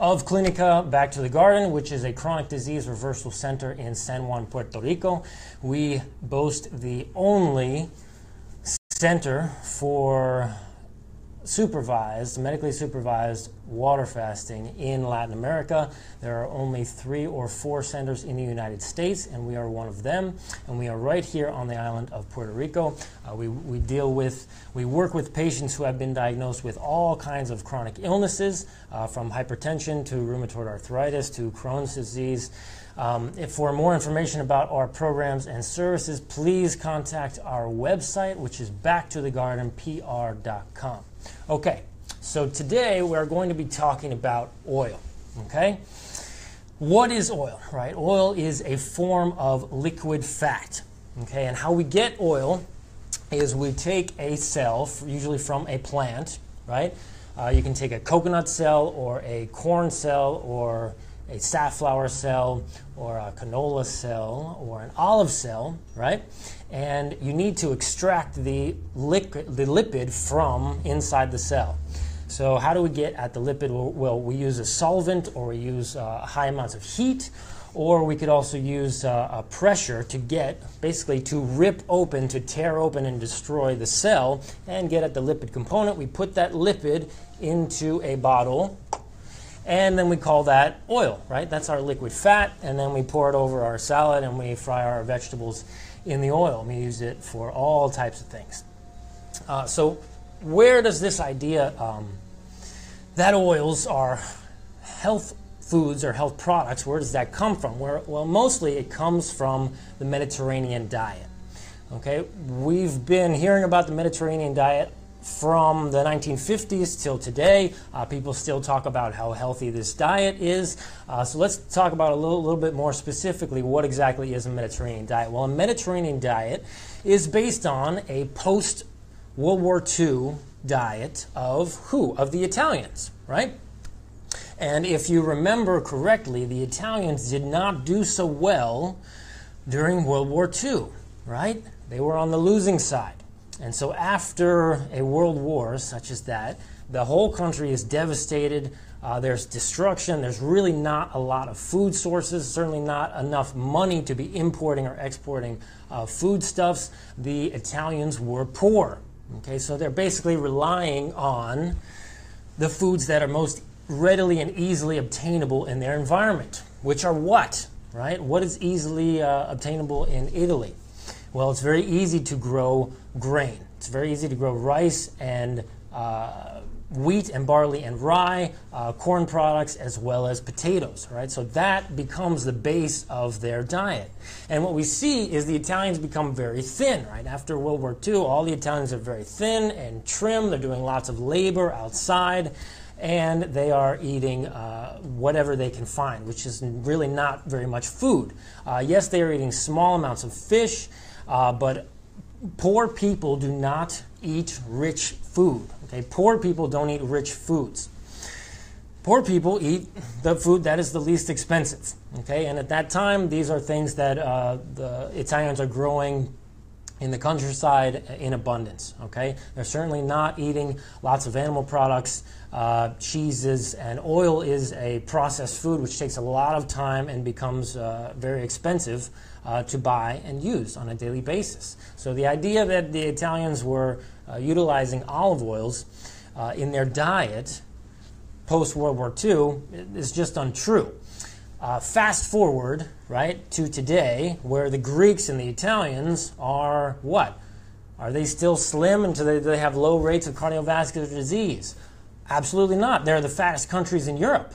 of Clinica Back to the Garden, which is a chronic disease reversal center in San Juan, Puerto Rico. We boast the only center for medically supervised water fasting in Latin America. There are only 3 or 4 centers in the United States, and we are one of them. And we are right here on the island of Puerto Rico. We work with patients who have been diagnosed with all kinds of chronic illnesses, from hypertension to rheumatoid arthritis to Crohn's disease. For more information about our programs and services, please contact our website, which is backtothegardenpr.com. Okay, so today we're going to be talking about oil, okay? What is oil, right? Oil is a form of liquid fat, okay? And how we get oil is we take a cell, usually from a plant, right? You can take a coconut cell or a corn cell or a safflower cell or a canola cell or an olive cell, right? And you need to extract the lipid from inside the cell. So how do we get at the lipid? Well, we use a solvent, or we use high amounts of heat, or we could also use a pressure to basically to rip open, to tear open and destroy the cell and get at the lipid component. We put that lipid into a bottle, and then we call that oil, right? That's our liquid fat, and then we pour it over our salad and we fry our vegetables in the oil. We use it for all types of things. So where does this idea that oils are health foods or health products, where does that come from? Well, mostly it comes from the Mediterranean diet. Okay, we've been hearing about the Mediterranean diet from the 1950s till today. People still talk about how healthy this diet is. So let's talk about a little bit more specifically what exactly is a Mediterranean diet. Well, a Mediterranean diet is based on a post-World War II diet of who? Of the Italians, right? And if you remember correctly, the Italians did not do so well during World War II, right? They were on the losing side. And so after a world war such as that, the whole country is devastated. There's destruction. There's really not a lot of food sources, certainly not enough money to be importing or exporting foodstuffs. The Italians were poor. Okay, so they're basically relying on the foods that are most readily and easily obtainable in their environment, which are what, right? What is easily obtainable in Italy? Well, it's very easy to grow grain. It's very easy to grow rice and wheat and barley and rye, corn products, as well as potatoes, right? So that becomes the base of their diet. And what we see is the Italians become very thin, right? After World War II, all the Italians are very thin and trim. They're doing lots of labor outside, and they are eating whatever they can find, which is really not very much food. Yes, they are eating small amounts of fish, but poor people do not eat rich food. Okay, poor people don't eat rich foods. Poor people eat the food that is the least expensive. Okay, and at that time, these are things that the Italians are growing in the countryside in abundance. Okay, they're certainly not eating lots of animal products, cheeses, and oil is a processed food which takes a lot of time and becomes very expensive to buy and use on a daily basis. So the idea that the Italians were utilizing olive oils in their diet post-World War II is just untrue. Fast forward, right, to today, where the Greeks and the Italians are what? Are they still slim and do they have low rates of cardiovascular disease? Absolutely not. They're the fattest countries in Europe.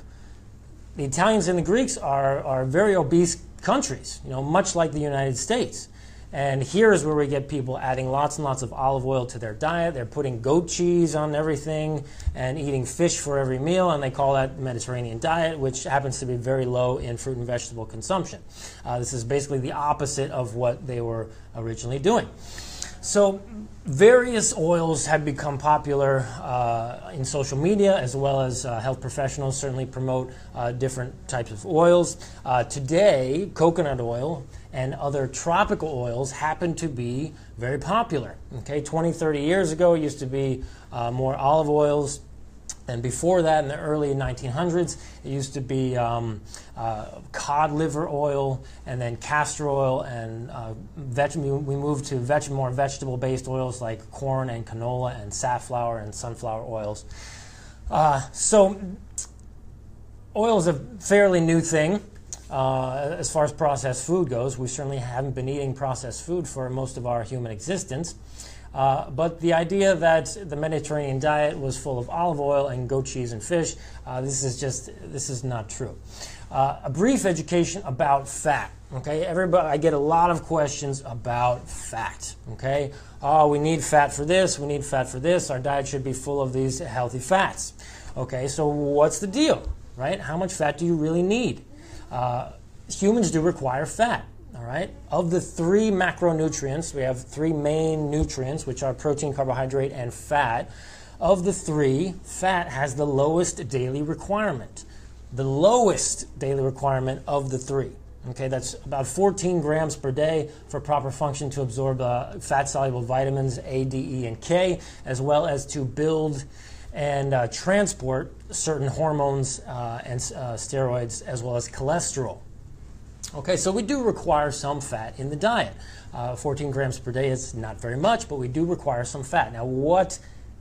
The Italians and the Greeks are very obese countries, much like the United States. And here's where we get people adding lots and lots of olive oil to their diet. They're putting goat cheese on everything and eating fish for every meal, and they call that Mediterranean diet, which happens to be very low in fruit and vegetable consumption. This is basically the opposite of what they were originally doing. So various oils have become popular in social media, as well as health professionals certainly promote different types of oils. Today, coconut oil and other tropical oils happen to be very popular. Okay, 20, 30 years ago, it used to be more olive oils And before that, in the early 1900s, it used to be cod liver oil, and then castor oil, and we moved to more vegetable-based oils like corn and canola and safflower and sunflower oils. So oil is a fairly new thing as far as processed food goes. We certainly haven't been eating processed food for most of our human existence. But the idea that the Mediterranean diet was full of olive oil and goat cheese and fish, this is not true. A brief education about fat. Okay, everybody, I get a lot of questions about fat. Okay, oh, we need fat for this, we need fat for this. Our diet should be full of these healthy fats. Okay, so what's the deal, right? How much fat do you really need? Humans do require fat. All right. Of the 3 macronutrients, we have 3 main nutrients, which are protein, carbohydrate, and fat. Of the 3, fat has the lowest daily requirement. The lowest daily requirement of the 3. Okay, that's about 14 grams per day for proper function to absorb fat-soluble vitamins A, D, E, and K, as well as to build and transport certain hormones and steroids, as well as cholesterol. Okay, so we do require some fat in the diet. 14 grams per day is not very much, but we do require some fat. Now, what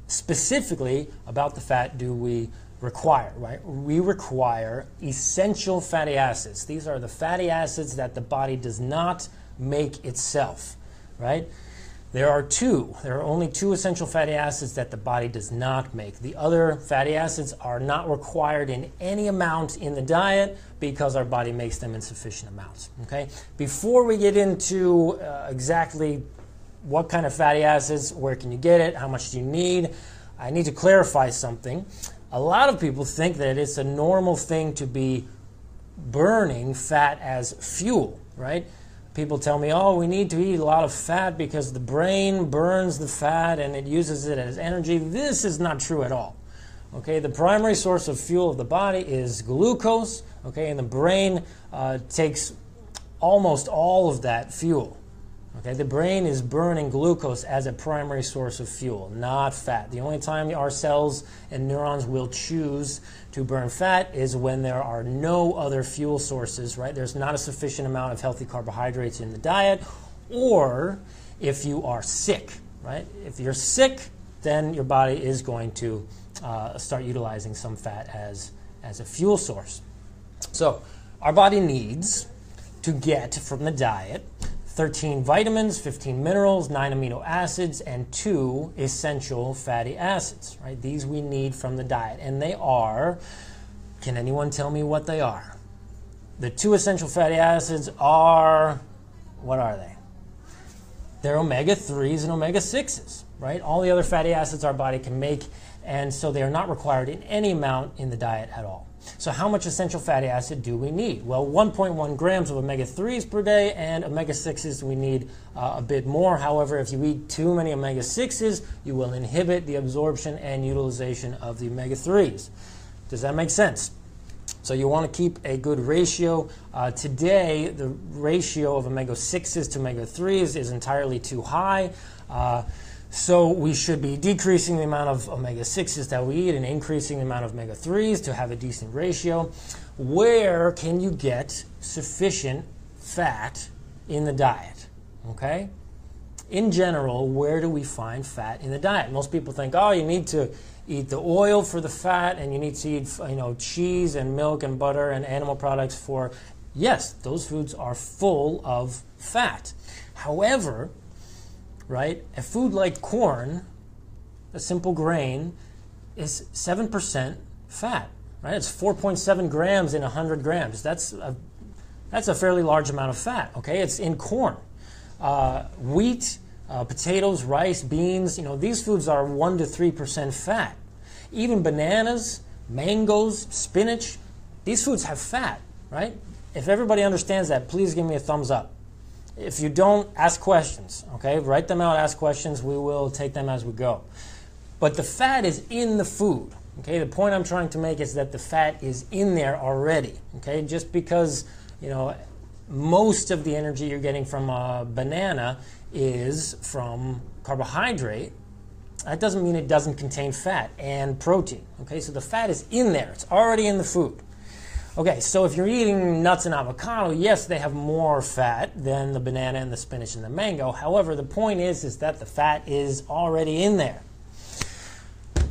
specifically about the fat do we require, right? We require essential fatty acids. These are the fatty acids that the body does not make itself, right? There are only 2 essential fatty acids that the body does not make. The other fatty acids are not required in any amount in the diet because our body makes them in sufficient amounts. Okay? Before we get into exactly what kind of fatty acids, where can you get it, how much do you need, I need to clarify something. A lot of people think that it's a normal thing to be burning fat as fuel, right? People tell me, oh, we need to eat a lot of fat because the brain burns the fat and it uses it as energy. This is not true at all. Okay, the primary source of fuel of the body is glucose, okay, and the brain takes almost all of that fuel. Okay, the brain is burning glucose as a primary source of fuel, not fat. The only time our cells and neurons will choose to burn fat is when there are no other fuel sources, right? There's not a sufficient amount of healthy carbohydrates in the diet, or if you are sick, right? If you're sick, then your body is going to start utilizing some fat as a fuel source. So our body needs to get from the diet 13 vitamins, 15 minerals, 9 amino acids, and 2 essential fatty acids, right? These we need from the diet, and they are, can anyone tell me what they are? The 2 essential fatty acids are, what are they? They're omega-3s and omega-6s, right? All the other fatty acids our body can make, and so they are not required in any amount in the diet at all. So how much essential fatty acid do we need? Well, 1.1 grams of omega-3s per day, and omega-6s we need a bit more. However, if you eat too many omega-6s, you will inhibit the absorption and utilization of the omega-3s. Does that make sense? So you want to keep a good ratio. Today, the ratio of omega-6s to omega-3s is entirely too high. So we should be decreasing the amount of omega-6s that we eat and increasing the amount of omega-3s to have a decent ratio. Where can you get sufficient fat in the diet? Okay? In general, where do we find fat in the diet? Most people think, oh, you need to eat the oil for the fat, and you need to eat, cheese and milk and butter and animal products for. Yes, those foods are full of fat. However, right, a food like corn, a simple grain, is 7% fat. Right, it's 4.7 grams in 100 grams. That's a fairly large amount of fat. Okay, it's in corn. Wheat, potatoes, rice, beans, these foods are 1 to 3% fat. Even bananas, mangoes, spinach, these foods have fat, right? If everybody understands that, please give me a thumbs up. If you don't, ask questions, okay? Write them out, ask questions. We will take them as we go. But the fat is in the food, okay? The point I'm trying to make is that the fat is in there already, okay? Just because, most of the energy you're getting from a banana is from carbohydrate, that doesn't mean it doesn't contain fat and protein. Okay, so the fat is in there. It's already in the food. Okay, so if you're eating nuts and avocado, yes, they have more fat than the banana and the spinach and the mango. However, the point is that the fat is already in there.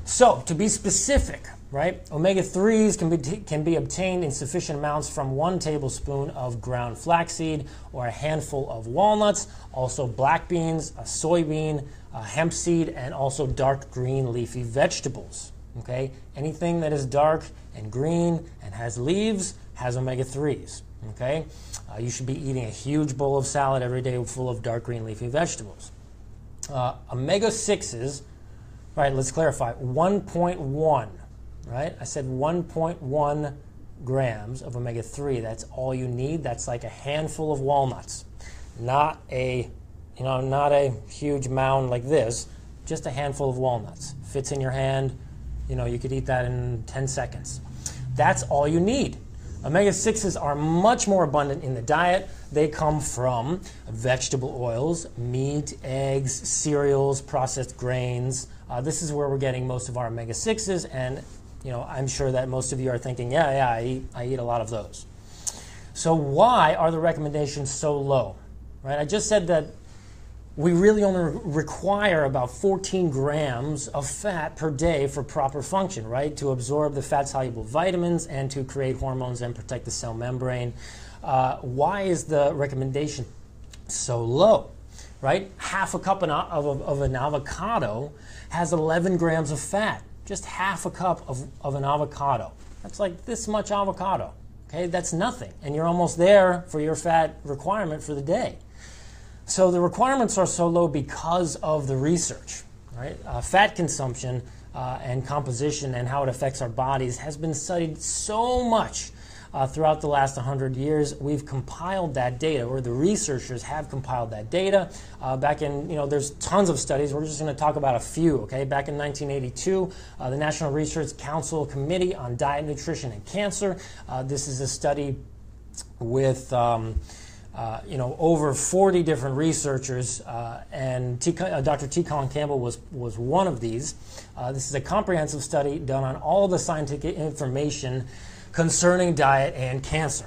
So, to be specific, right, omega-3s can be obtained in sufficient amounts from 1 tablespoon of ground flaxseed or a handful of walnuts, also black beans, a soybean, a hemp seed, and also dark green leafy vegetables. Okay, anything that is dark and green and has leaves has omega-3s. Okay, you should be eating a huge bowl of salad every day full of dark green leafy vegetables. Omega-6s, right, let's clarify, 1.1, right? I said 1.1 grams of omega-3. That's all you need. That's like a handful of walnuts, not a huge mound like this, just a handful of walnuts. Fits in your hand. You could eat that in 10 seconds. That's all you need. Omega-6s are much more abundant in the diet. They come from vegetable oils, meat, eggs, cereals, processed grains. This is where we're getting most of our omega-6s, and I'm sure that most of you are thinking, yeah, I eat a lot of those. So why are the recommendations so low? Right? I just said that we really only require about 14 grams of fat per day for proper function, right? To absorb the fat-soluble vitamins and to create hormones and protect the cell membrane. Why is the recommendation so low, right? Half a cup of an avocado has 11 grams of fat. Just half a cup of an avocado. That's like this much avocado, okay? That's nothing, and you're almost there for your fat requirement for the day. So the requirements are so low because of the research, right? Fat consumption and composition and how it affects our bodies has been studied so much throughout the last 100 years. We've compiled that data, or the researchers have compiled that data. Back in, there's tons of studies. We're just going to talk about a few, okay? Back in 1982, the National Research Council Committee on Diet, Nutrition, and Cancer. This is a study with over 40 different researchers, and Dr. T. Colin Campbell was one of these. This is a comprehensive study done on all the scientific information concerning diet and cancer.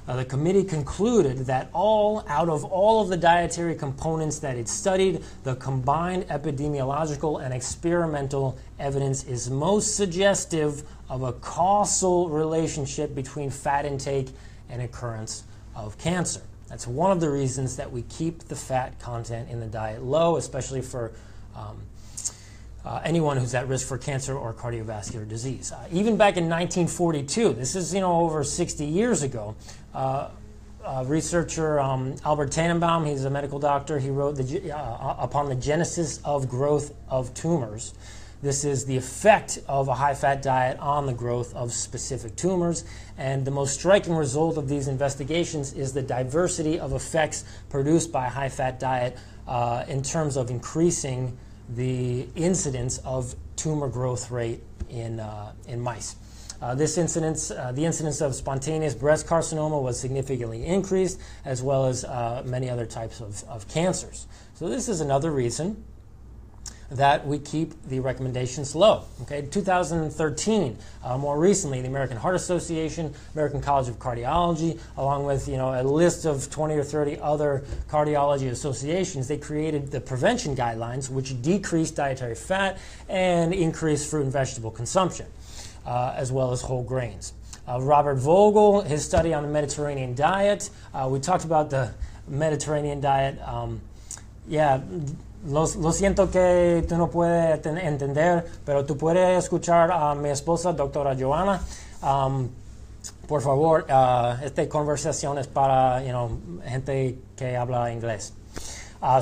The committee concluded that out of all of the dietary components that it studied, the combined epidemiological and experimental evidence is most suggestive of a causal relationship between fat intake and occurrence of cancer. That's one of the reasons that we keep the fat content in the diet low, especially for anyone who's at risk for cancer or cardiovascular disease. Even back in 1942, this is over 60 years ago, researcher Albert Tannenbaum, he's a medical doctor, he wrote upon the genesis of growth of tumors. This is the effect of a high-fat diet on the growth of specific tumors, and the most striking result of these investigations is the diversity of effects produced by a high-fat diet in terms of increasing the incidence of tumor growth rate in mice. The incidence of spontaneous breast carcinoma was significantly increased, as well as many other types of cancers. So this is another reason that we keep the recommendations low. Okay, 2013, more recently, the American Heart Association, American College of Cardiology, along with a list of 20 or 30 other cardiology associations, they created the prevention guidelines, which decrease dietary fat and increase fruit and vegetable consumption, as well as whole grains. Robert Vogel, his study on the Mediterranean diet, we talked about the Mediterranean diet. Lo siento que tú no puedes entender, pero tú puedes escuchar a mi esposa, doctora Joana. Por favor, esta conversación es para gente que habla inglés.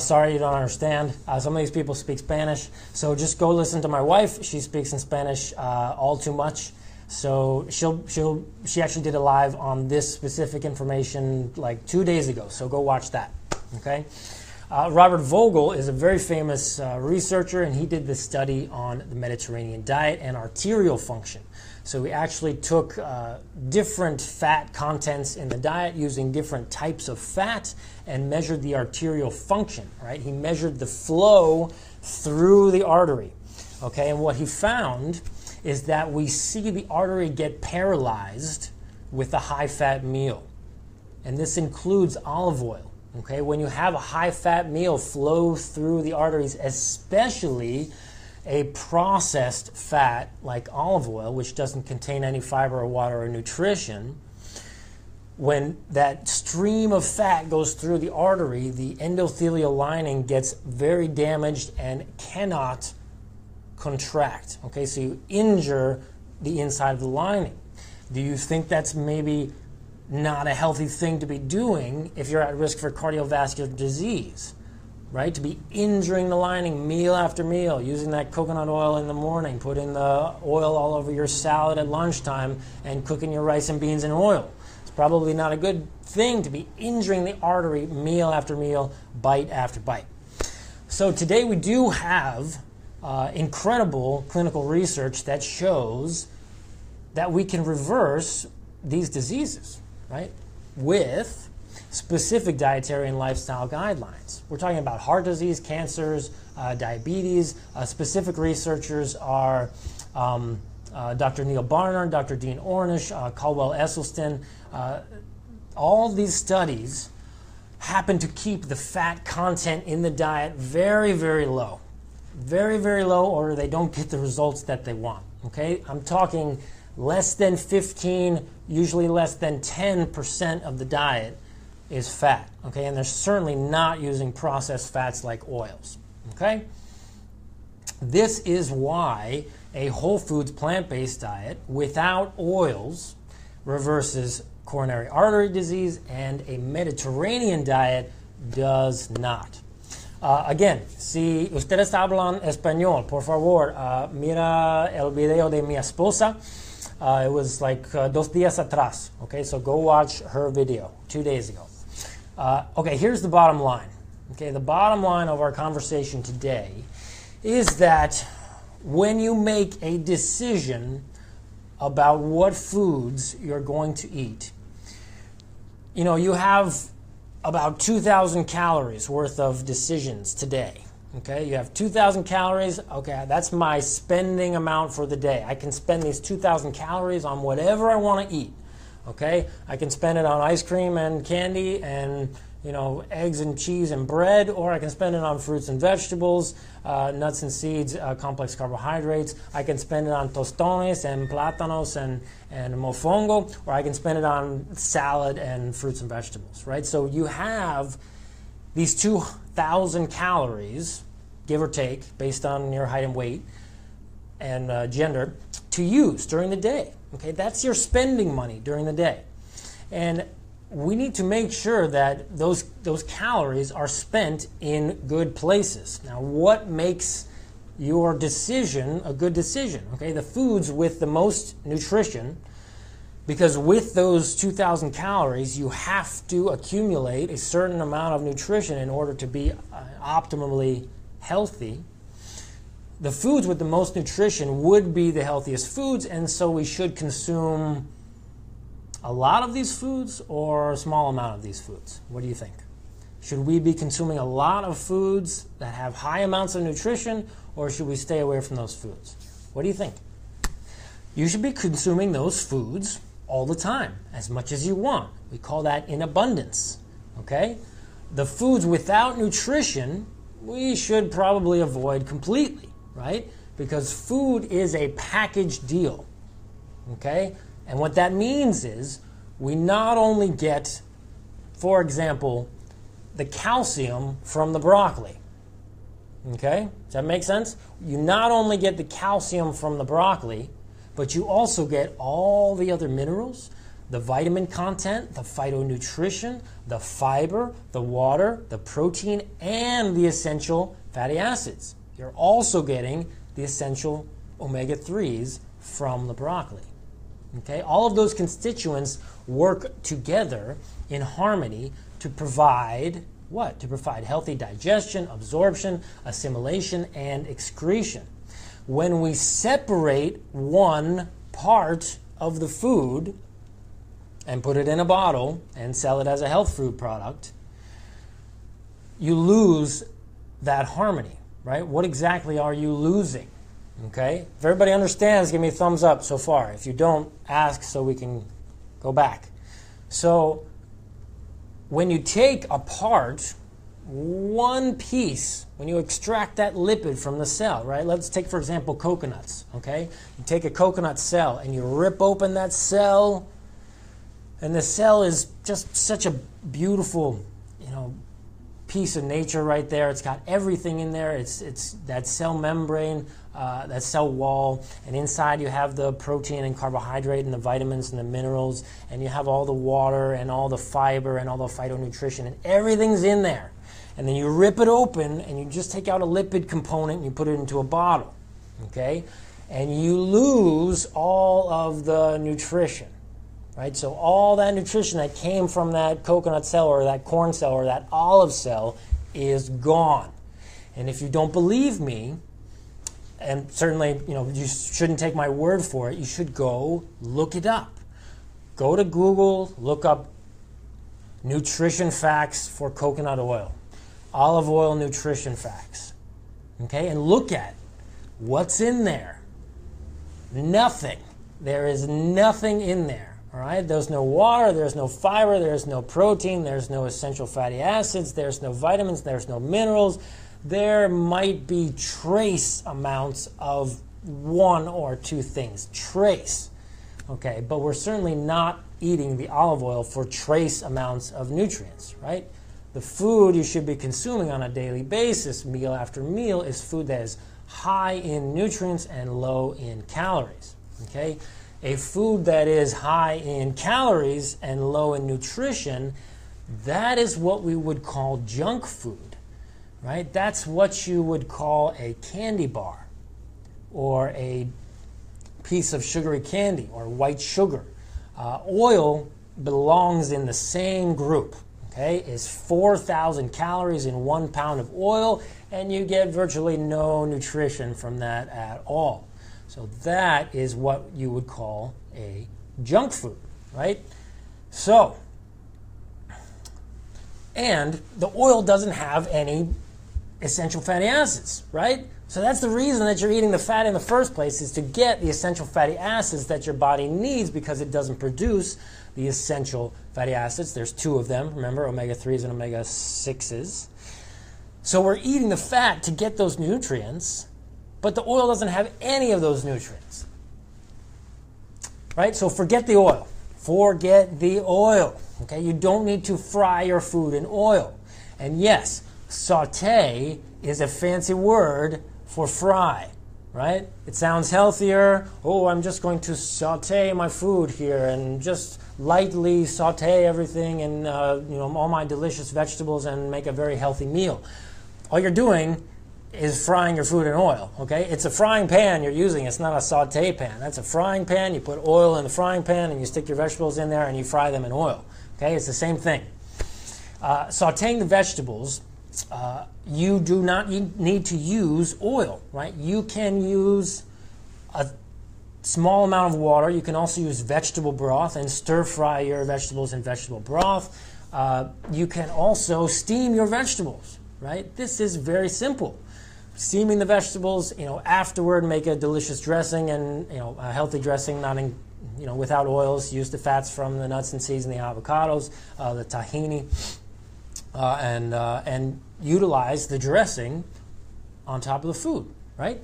Sorry you don't understand. Some of these people speak Spanish, so just go listen to my wife. She speaks in Spanish all too much. So she actually did a live on this specific information like 2 days ago. So go watch that. Okay. Robert Vogel is a very famous researcher, and he did this study on the Mediterranean diet and arterial function. So we actually took different fat contents in the diet using different types of fat and measured the arterial function, right? He measured the flow through the artery. Okay, and what he found is that we see the artery get paralyzed with a high-fat meal. And this includes olive oil. Okay, when you have a high-fat meal flow through the arteries, especially a processed fat like olive oil, which doesn't contain any fiber or water or nutrition, when that stream of fat goes through the artery, the endothelial lining gets very damaged and cannot contract. Okay, so you injure the inside of the lining. Do you think that's maybe not a healthy thing to be doing if you're at risk for cardiovascular disease? Right? To be injuring the lining meal after meal, using that coconut oil in the morning, putting the oil all over your salad at lunchtime, and cooking your rice and beans in oil. It's probably not a good thing to be injuring the artery meal after meal, bite after bite. So today we do have incredible clinical research that shows that we can reverse these diseases, right, with specific dietary and lifestyle guidelines. We're talking about heart disease, cancers, diabetes. Specific researchers are Dr. Neil Barnard, Dr. Dean Ornish, Caldwell Esselstyn. All these studies happen to keep the fat content in the diet very, very low. Very, very low, or they don't get the results that they want. Okay? I'm talking less than 15, usually less than 10% of the diet is fat. Okay? And they're certainly not using processed fats like oils. Okay? This is why a whole foods plant-based diet without oils reverses coronary artery disease, and a Mediterranean diet does not. Again, si ustedes hablan español, por favor, mira el video de mi esposa. It was like 2 días atrás. Okay, so go watch her video 2 days ago. Okay, here's the bottom line. Okay, the bottom line of our conversation today is that when you make a decision about what foods you're going to eat, you know, you have about 2,000 calories worth of decisions today. Okay, you have 2,000 calories. Okay, that's my spending amount for the day. I can spend these 2,000 calories on whatever I want to eat. Okay, I can spend it on ice cream and candy and, you know, eggs and cheese and bread, or I can spend it on fruits and vegetables, nuts and seeds, complex carbohydrates. I can spend it on tostones and plátanos and mofongo, or I can spend it on salad and fruits and vegetables, right? So you have these 2,000 calories, give or take, based on your height and weight and gender, to use during the day. Okay, that's your spending money during the day. And we need to make sure that those calories are spent in good places. Now, what makes your decision a good decision? Okay, the foods with the most nutrition, because with those 2,000 calories, you have to accumulate a certain amount of nutrition in order to be optimally healthy. The foods with the most nutrition would be the healthiest foods, and so we should consume a lot of these foods or a small amount of these foods. What do you think? Should we be consuming a lot of foods that have high amounts of nutrition, or should we stay away from those foods? What do you think? You should be consuming those foods all the time, as much as you want. We call that in abundance. Okay? The foods without nutrition, we should probably avoid completely, right? Because food is a packaged deal. Okay? And what that means is we not only get, for example, the calcium from the broccoli. Okay? Does that make sense? You not only get the calcium from the broccoli, but you also get all the other minerals, the vitamin content, the phytonutrition, the fiber, the water, the protein, and the essential fatty acids. You're also getting the essential omega-3s from the broccoli. Okay? All of those constituents work together in harmony to provide what? To provide healthy digestion, absorption, assimilation, and excretion. When we separate one part of the food and put it in a bottle and sell it as a health food product, you lose that harmony. right? What exactly are you losing? Okay? If everybody understands, give me a thumbs up so far. If you don't, ask so we can go back. So when you take apart one piece, when you extract that lipid from the cell, right? Let's take, for example, coconuts, okay? You take a coconut cell and you rip open that cell, and the cell is just such a beautiful, piece of nature right there. It's got everything in there. It's that cell membrane, that cell wall, and inside you have the protein and carbohydrate and the vitamins and the minerals, and you have all the water and all the fiber and all the phytonutrition, and everything's in there. And then you rip it open and you just take out a lipid component and you put it into a bottle, okay? And you lose all of the nutrition. Right? So all that nutrition that came from that coconut cell or that corn cell or that olive cell is gone. And if you don't believe me, and certainly you shouldn't take my word for it, you should go look it up. Go to Google, look up nutrition facts for coconut oil, olive oil nutrition facts. Okay? And look at what's in there. Nothing. There is nothing in there. All right, there's no water, there's no fiber, there's no protein, there's no essential fatty acids, there's no vitamins, there's no minerals. There might be trace amounts of one or two things, trace. Okay, but we're certainly not eating the olive oil for trace amounts of nutrients, right? The food you should be consuming on a daily basis, meal after meal, is food that is high in nutrients and low in calories, okay? A food that is high in calories and low in nutrition, that is what we would call junk food, right? That's what you would call a candy bar or a piece of sugary candy or white sugar. Oil belongs in the same group, okay? It's 4,000 calories in 1 pound of oil, and you get virtually no nutrition from that at all. So that is what you would call a junk food, right? So, and the oil doesn't have any essential fatty acids, right? So that's the reason that you're eating the fat in the first place, is to get the essential fatty acids that your body needs, because it doesn't produce the essential fatty acids. There's 2 of them, remember, omega-3s and omega-6s. So we're eating the fat to get those nutrients, but the oil doesn't have any of those nutrients. Right? So forget the oil. Forget the oil. Okay? You don't need to fry your food in oil. And yes, saute is a fancy word for fry. Right? It sounds healthier. Oh, I'm just going to saute my food here and just lightly saute everything and all my delicious vegetables and make a very healthy meal. All you're doing is frying your food in oil, okay? It's a frying pan you're using. It's not a saute pan. That's a frying pan. You put oil in the frying pan and you stick your vegetables in there and you fry them in oil, okay? It's the same thing. Sauteing the vegetables, you do not need to use oil, right? You can use a small amount of water. You can also use vegetable broth and stir fry your vegetables in vegetable broth. You can also steam your vegetables, right? This is very simple. Steaming the vegetables, afterward make a delicious dressing, and a healthy dressing, not in, without oils. Use the fats from the nuts and seeds and the avocados, the tahini, and utilize the dressing on top of the food, right?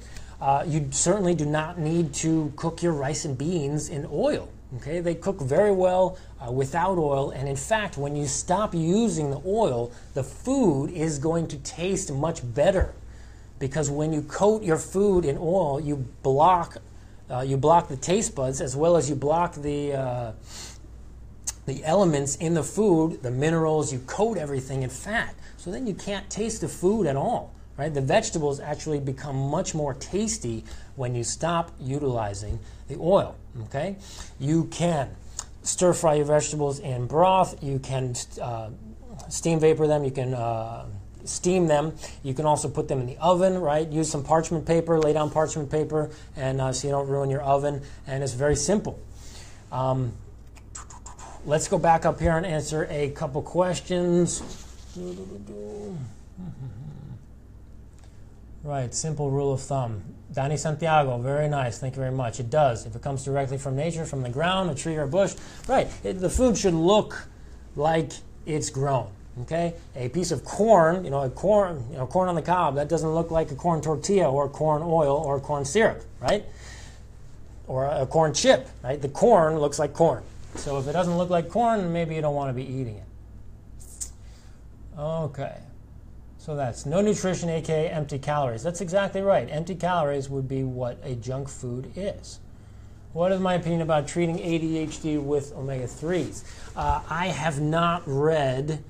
You certainly do not need to cook your rice and beans in oil. Okay, they cook very well without oil, and in fact, when you stop using the oil, the food is going to taste much better. Because when you coat your food in oil, you block the taste buds, as well as you block the elements in the food, the minerals. You coat everything in fat, so then you can't taste the food at all. Right? The vegetables actually become much more tasty when you stop utilizing the oil. Okay? You can stir fry your vegetables in broth. You can steam vapor them. You can steam them. You can also put them in the oven, right? Use some parchment paper, lay down parchment paper, and so you don't ruin your oven. And it's very simple. Let's go back up here and answer a couple questions. Right, simple rule of thumb. Danny Santiago, very nice, thank you very much. It does. If it comes directly from nature, from the ground, a tree or a bush, right, the food should look like it's grown. Okay, a piece of corn, corn on the cob, that doesn't look like a corn tortilla or corn oil or corn syrup, right? Or a corn chip, right? The corn looks like corn. So if it doesn't look like corn, maybe you don't want to be eating it. Okay, so that's no nutrition, aka empty calories. That's exactly right. Empty calories would be what a junk food is. What is my opinion about treating ADHD with omega-3s? I have not read,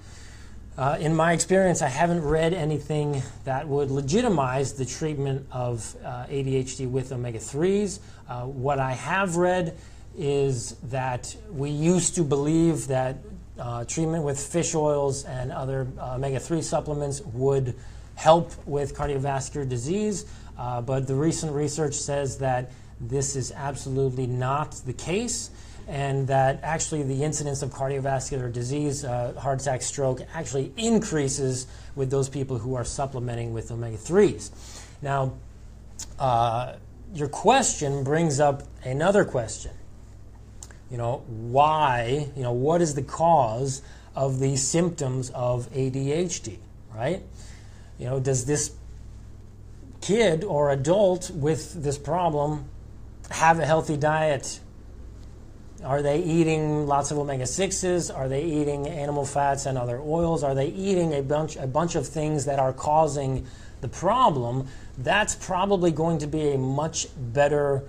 in my experience, I haven't read anything that would legitimize the treatment of ADHD with omega-3s. What I have read is that we used to believe that treatment with fish oils and other omega-3 supplements would help with cardiovascular disease, but the recent research says that this is absolutely not the case, and that actually the incidence of cardiovascular disease, heart attack, stroke, actually increases with those people who are supplementing with omega-3s. Now, your question brings up another question. Why, what is the cause of the symptoms of ADHD, right? Does this kid or adult with this problem have a healthy diet? Are they eating lots of omega-6s? Are they eating animal fats and other oils? Are they eating a bunch of things that are causing the problem? That's probably going to be a much better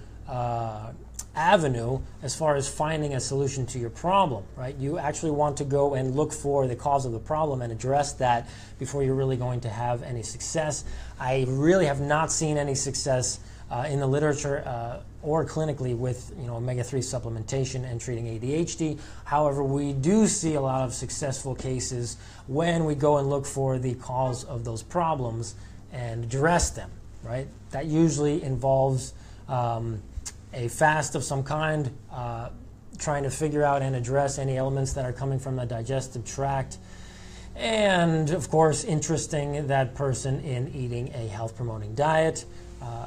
avenue as far as finding a solution to your problem, right? You actually want to go and look for the cause of the problem and address that before you're really going to have any success. I really have not seen any success in the literature or clinically with omega-3 supplementation and treating ADHD. However, we do see a lot of successful cases when we go and look for the cause of those problems and address them, right? That usually involves a fast of some kind, trying to figure out and address any elements that are coming from the digestive tract, and of course interesting that person in eating a health-promoting diet,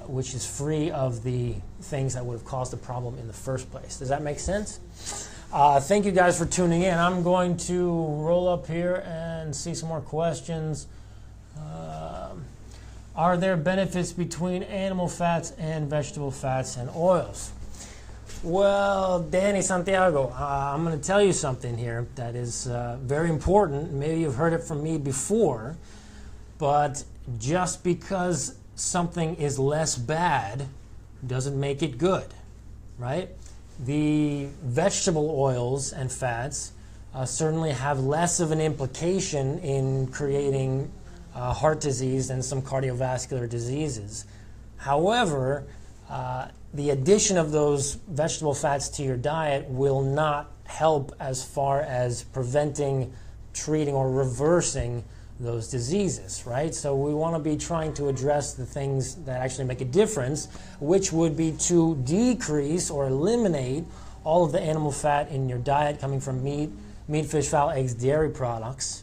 which is free of the things that would have caused the problem in the first place. Does that make sense? Thank you guys for tuning in. I'm going to roll up here and see some more questions. Are there benefits between animal fats and vegetable fats and oils? Well, Danny Santiago, I'm going to tell you something here that is very important. Maybe you've heard it from me before, but just because something is less bad doesn't make it good, right? The vegetable oils and fats certainly have less of an implication in creating heart disease and some cardiovascular diseases. However, the addition of those vegetable fats to your diet will not help as far as preventing, treating, or reversing those diseases, right? So we want to be trying to address the things that actually make a difference, which would be to decrease or eliminate all of the animal fat in your diet coming from meat, fish, fowl, eggs, dairy products,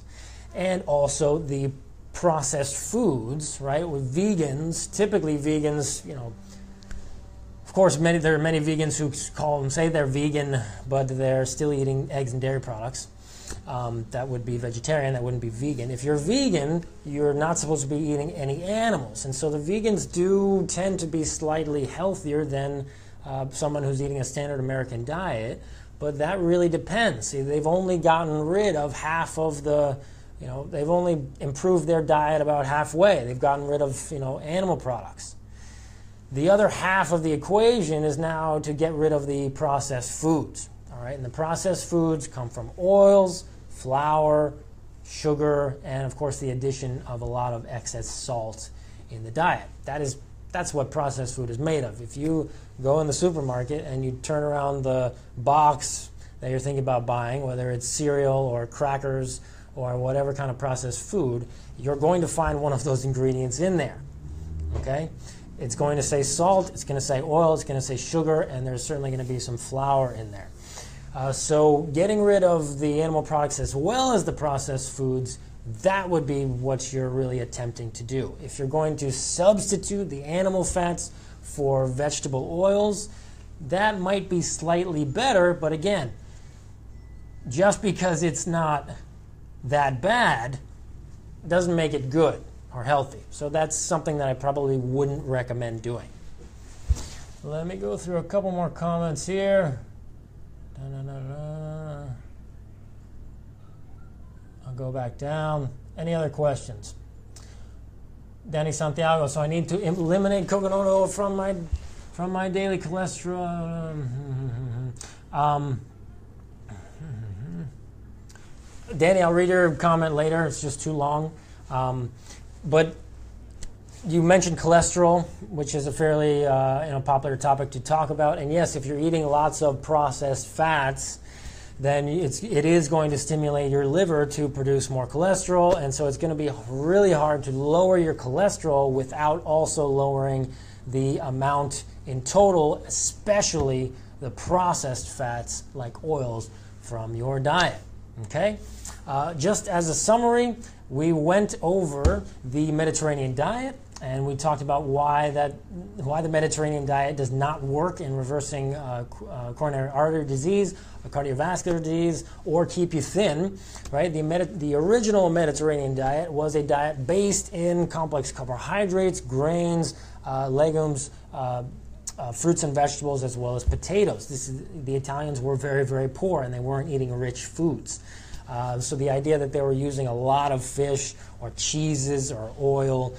and also the processed foods, right? With vegans, typically vegans, of course, there are many vegans who say they're vegan, but they're still eating eggs and dairy products. That would be vegetarian, that wouldn't be vegan. If you're vegan, you're not supposed to be eating any animals. And so the vegans do tend to be slightly healthier than someone who's eating a standard American diet, but that really depends. See, they've only gotten rid of half of the they've only improved their diet about halfway. They've gotten rid of, animal products. The other half of the equation is now to get rid of the processed foods. All right, and the processed foods come from oils, flour, sugar, and of course the addition of a lot of excess salt in the diet. That's what processed food is made of. If you go in the supermarket and you turn around the box that you're thinking about buying, whether it's cereal or crackers or whatever kind of processed food, you're going to find one of those ingredients in there, okay? It's going to say salt, it's going to say oil, it's going to say sugar, and there's certainly going to be some flour in there. So getting rid of the animal products as well as the processed foods that would be what you're really attempting to do. If you're going to substitute the animal fats for vegetable oils, that might be slightly better, but again, just because it's not that bad doesn't make it good or healthy. So that's something that I probably wouldn't recommend doing. Let me go through a couple more comments here. I'll go back down. Any other questions? Danny Santiago, so I need to eliminate coconut oil from my daily cholesterol. Danny, I'll read your comment later. It's just too long. But you mentioned cholesterol, which is a fairly popular topic to talk about. And yes, if you're eating lots of processed fats, then it is going to stimulate your liver to produce more cholesterol. And so it's going to be really hard to lower your cholesterol without also lowering the amount in total, especially the processed fats like oils from your diet. Okay? Just as a summary, we went over the Mediterranean diet, and we talked about why the Mediterranean diet does not work in reversing coronary artery disease, cardiovascular disease, or keep you thin. Right? The original Mediterranean diet was a diet based in complex carbohydrates, grains, legumes, fruits and vegetables, as well as potatoes. The Italians were very, very poor, and they weren't eating rich foods. So the idea that they were using a lot of fish or cheeses or oil,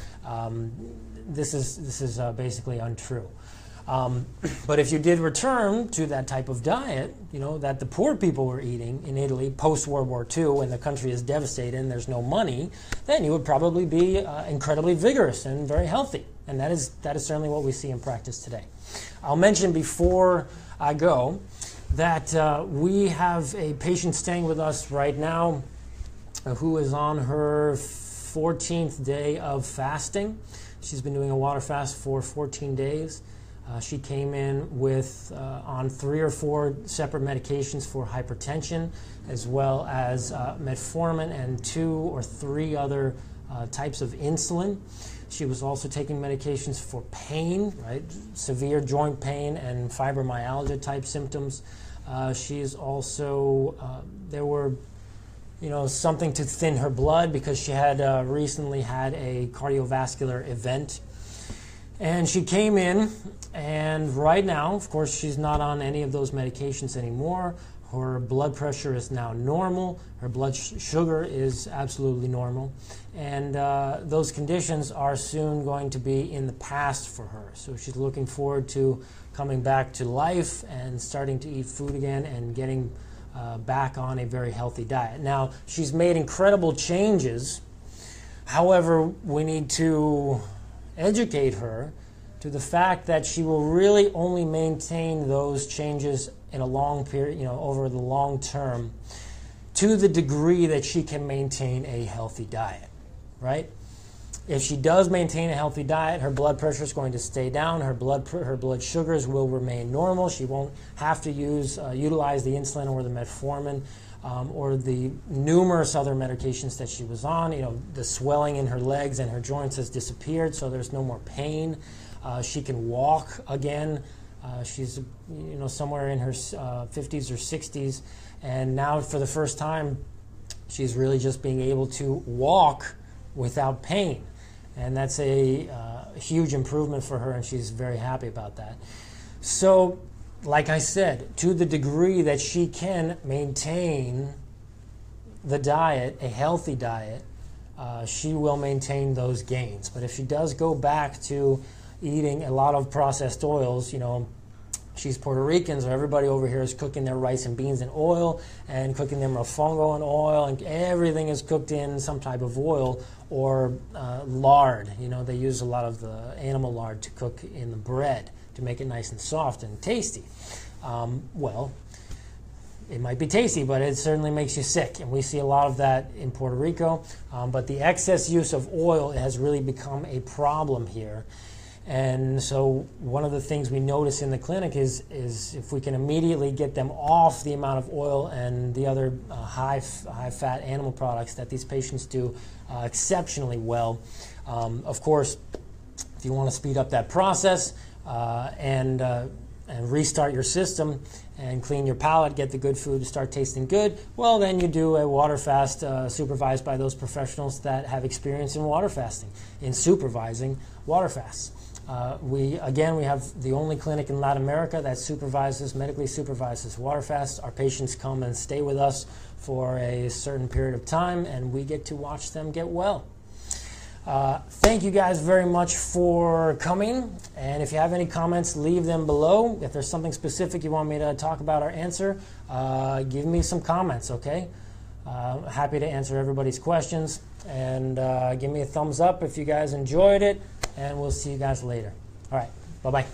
this is basically untrue. But if you did return to that type of diet, that the poor people were eating in Italy post-World War II, when the country is devastated and there's no money, then you would probably be incredibly vigorous and very healthy. And that is certainly what we see in practice today. I'll mention before I go that we have a patient staying with us right now who is on her 14th day of fasting. She's been doing a water fast for 14 days. She came in with on 3 or 4 separate medications for hypertension, as well as metformin and 2 or 3 other types of insulin. She was also taking medications for pain, right? Severe joint pain and fibromyalgia type symptoms. She's also, there were, something to thin her blood because she had recently had a cardiovascular event. And she came in, and right now, of course, she's not on any of those medications anymore. Her blood pressure is now normal. Her blood sugar is absolutely normal. And those conditions are soon going to be in the past for her. So she's looking forward to coming back to life and starting to eat food again and getting back on a very healthy diet. Now, she's made incredible changes. However, we need to educate her to the fact that she will really only maintain those changes in a long period, over the long term, to the degree that she can maintain a healthy diet, right? If she does maintain a healthy diet, her blood pressure is going to stay down. Her blood sugars will remain normal. She won't have to utilize the insulin or the metformin or the numerous other medications that she was on. The swelling in her legs and her joints has disappeared, so there's no more pain. She can walk again. She's somewhere in her 50s or 60s, and now for the first time she's really just being able to walk without pain, and that's a huge improvement for her, and she's very happy about that. So like I said, to the degree that she can maintain the diet, a healthy diet, she will maintain those gains. But if she does go back to eating a lot of processed oils, she's Puerto Rican, so everybody over here is cooking their rice and beans in oil and cooking their mofongo in oil, and everything is cooked in some type of oil or lard. They use a lot of the animal lard to cook in the bread to make it nice and soft and tasty. Well, it might be tasty, but it certainly makes you sick, and we see a lot of that in Puerto Rico. But the excess use of oil has really become a problem here. And so one of the things we notice in the clinic is if we can immediately get them off the amount of oil and the other high-fat animal products that these patients do exceptionally well. Of course, if you want to speed up that process and restart your system and clean your palate, get the good food to start tasting good, well, then you do a water fast supervised by those professionals that have experience in water fasting, in supervising water fasts. We have the only clinic in Latin America that medically supervises water fasts. Our patients come and stay with us for a certain period of time, and we get to watch them get well. Thank you guys very much for coming, and if you have any comments, leave them below. If there's something specific you want me to talk about or answer, give me some comments, okay? Happy to answer everybody's questions, and give me a thumbs up if you guys enjoyed it, and we'll see you guys later. All right, bye-bye.